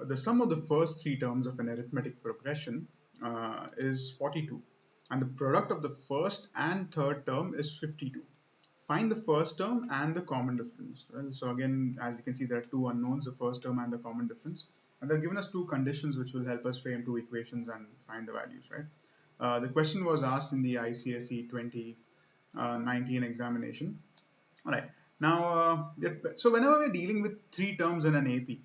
The sum of the first three terms of an arithmetic progression is 42, and the product of the first and third term is 52. Find the first term and the common difference. Well, so again, as you can see, there are two unknowns, the first term and the common difference. And they've given us two conditions which will help us frame two equations and find the values, right? The question was asked in the ICSE 2019 examination. All right. Now, so whenever we're dealing with three terms in an AP,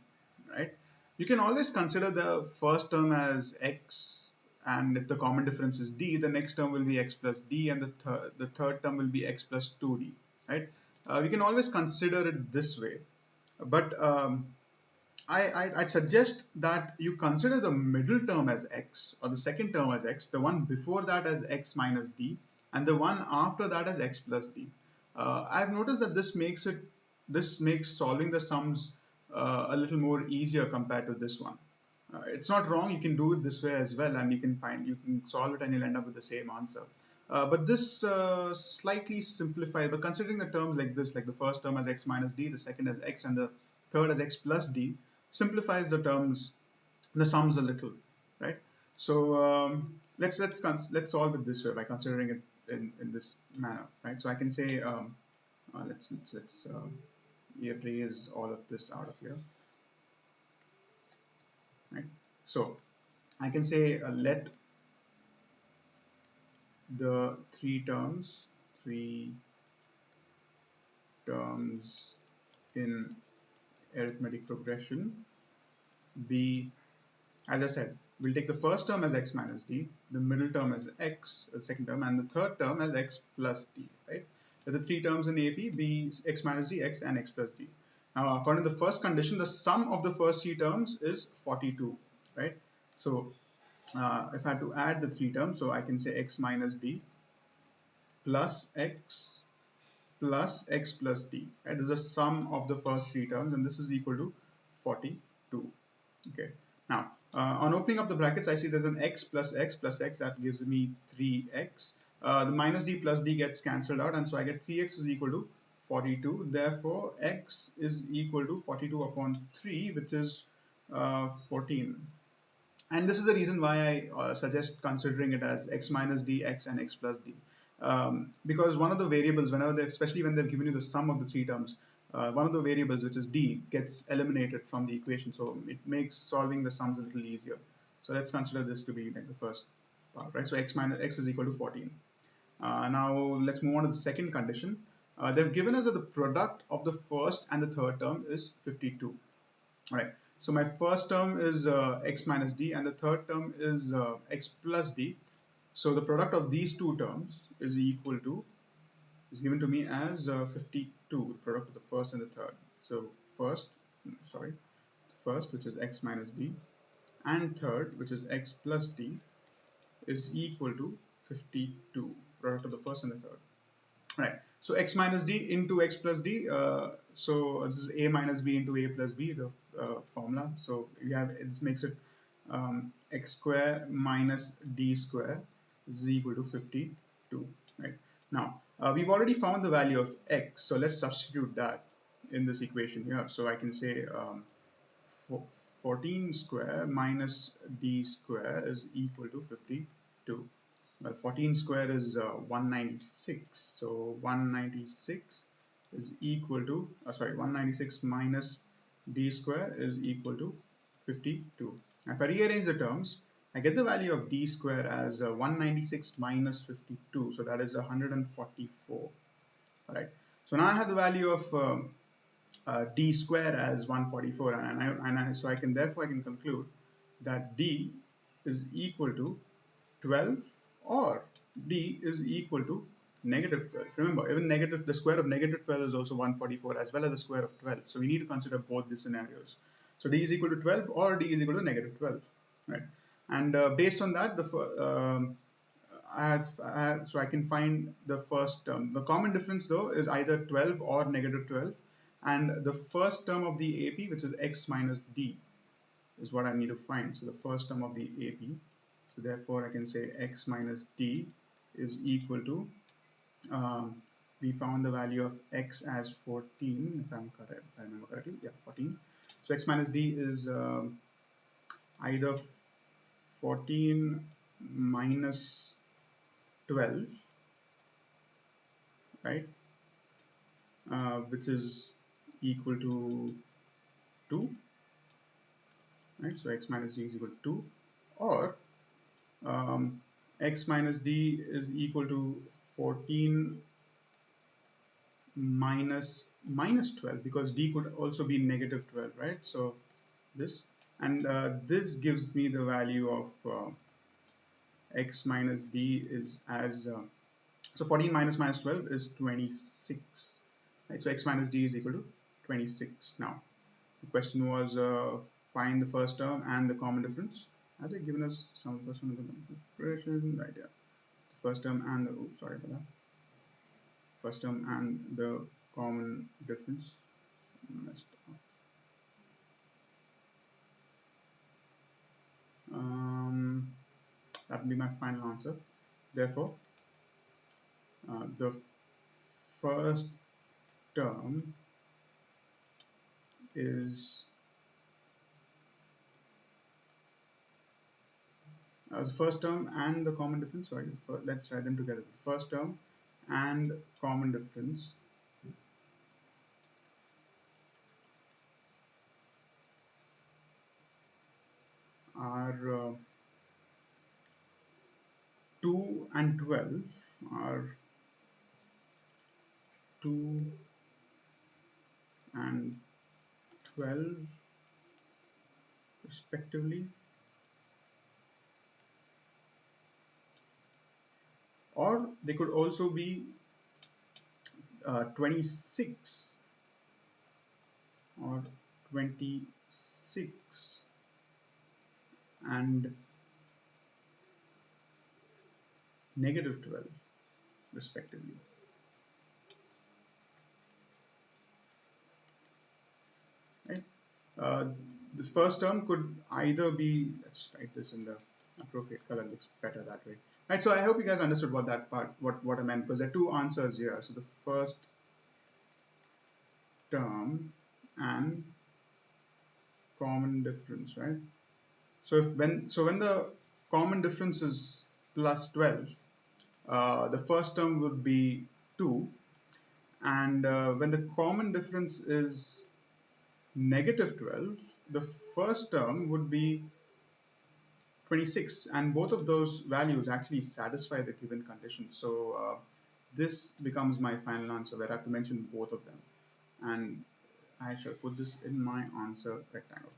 right, you can always consider the first term as x, and if the common difference is d, the next term will be x plus d, and the third term will be x plus 2d, right? We can always consider it this way, but I'd suggest that you consider the middle term as x, or the second term as x, the one before that as x minus d, and the one after that as x plus d. I've noticed that this makes solving the sums a little more easier compared to this one. It's not wrong, you can do it this way as well, and you can solve it and you'll end up with the same answer. But this slightly simplified, but considering the terms like this, like the first term as x minus d, the second as x, and the third as x plus d, simplifies the terms, the sums a little, right? So let's solve it this way by considering it in this manner, right? So I can say let's erase all of this out of here, right? So I can say let the three terms in arithmetic progression be, as I said, we'll take the first term as x minus d, the middle term as x, the second term, and the third term as x plus d, right? So the three terms in AP be x minus d, x, and x plus d. Now, according to the first condition, the sum of the first three terms is 42, right? So if I had to add the three terms, so I can say x minus d plus x plus d, right? This is a sum of the first three terms, and this is equal to 42. Okay. Now, on opening up the brackets, I see there's an x plus x plus x, that gives me 3x. The minus d plus d gets cancelled out, and so I get 3x is equal to 42. Therefore, x is equal to 42 upon 3, which is 14. And this is the reason why I suggest considering it as x minus d, x, and x plus d. Because one of the variables, especially when they've given you the sum of the three terms, one of the variables, which is d, gets eliminated from the equation, so it makes solving the sums a little easier. So let's consider this to be like the first part, right? So x is equal to 14. Now let's move on to the second condition. They've given us that the product of the first and the third term is 52. All right. So my first term is x minus d, and the third term is x plus d. So the product of these two terms is given to me as 52, the product of the first and the third. So first, which is x minus d, and third, which is x plus d, is equal to 52, product of the first and the third. Right. So x minus d into x plus d. So this is a minus b into a plus b, the formula. So you have, this makes it x square minus d square is equal to 52. Right. Now we've already found the value of x, so let's substitute that in this equation here. So I can say 14 square minus d square is equal to 52. Well, 14 square is 196, so 196 is equal to, 196 minus d square is equal to 52. Now if I rearrange the terms, I get the value of d square as 196 minus 52, so that is 144. Alright, so now I have the value of d square as 144, and so I can conclude that d is equal to 12, or d is equal to negative 12. Remember, even the square of negative 12 is also 144, as well as the square of 12. So we need to consider both the scenarios. So d is equal to 12, or d is equal to negative 12, right? And based on that, so I can find the first term. The common difference though is either 12 or negative 12, and the first term of the AP, which is x minus d, is what I need to find. So the first term of the AP. So therefore, I can say x minus d is equal to, we found the value of x as 14, if I remember correctly, yeah, 14. So x minus d is either 14 minus 12, right, which is equal to 2, right? So x minus d is equal to 2, or x minus d is equal to 14 minus 12, because d could also be negative 12, right? So this, and this gives me the value of x minus d is as so 14 minus 12 is 26, right? So x minus d is equal to 26. Now the question was find the first term and the common difference. Have they given us some first one of the expression, right? Yeah, the first term and the sorry about that, first term and the common difference. Messed up. That would be my final answer. Therefore, the first term is the first term and the common difference. Sorry, let's write them together. The first term and common difference are 2 and 12 are 2 and 12 respectively, or they could also be 26 or 26 and negative 12 respectively, right? The first term could either be, let's write this in the appropriate color, looks better that way, right? So I hope you guys understood what that part, what I meant, because there are two answers here. So the first term and common difference, right? So when the common difference is plus 12, the first term would be 2, and when the common difference is negative 12, the first term would be 26, and both of those values actually satisfy the given condition. So this becomes my final answer, where I have to mention both of them, and I shall put this in my answer rectangle.